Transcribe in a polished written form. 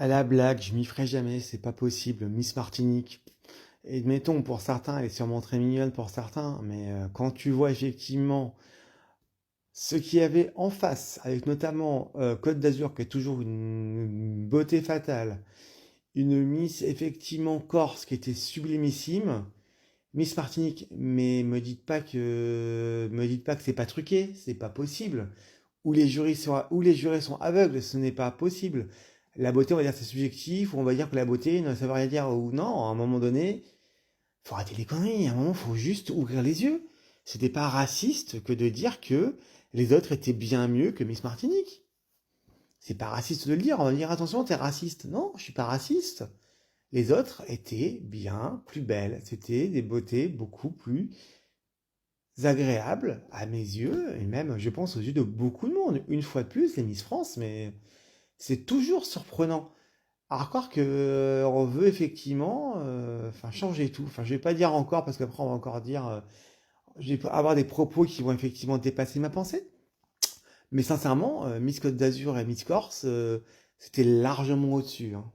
À la blague, je m'y ferai jamais, c'est pas possible. Miss Martinique. Et admettons, pour certains, elle est sûrement très mignonne pour certains, mais quand tu vois effectivement ce qu'il y avait en face, avec notamment Côte d'Azur, qui est toujours une beauté fatale, une Miss effectivement Corse qui était sublimissime, Miss Martinique, mais me dites pas que c'est pas truqué, c'est pas possible. Ou les jurés sont aveugles, ce n'est pas possible. La beauté, on va dire c'est subjectif, ou on va dire que la beauté, ça veut rien dire, ou non, à un moment donné, faut arrêter les conneries, à un moment, faut juste ouvrir les yeux. C'était pas raciste que de dire que les autres étaient bien mieux que Miss Martinique. C'est pas raciste de le dire, on va dire attention, t'es raciste. Non, je suis pas raciste. Les autres étaient bien plus belles. C'était des beautés beaucoup plus agréables à mes yeux, et même, je pense, aux yeux de beaucoup de monde. Une fois de plus, les Miss France, mais c'est toujours surprenant. À croire que on veut effectivement enfin, changer tout. Enfin, je vais pas dire encore, parce qu'après, on va encore dire. Je vais avoir des propos qui vont effectivement dépasser ma pensée. Mais sincèrement, Miss Côte d'Azur et Miss Corse, c'était largement au-dessus, hein.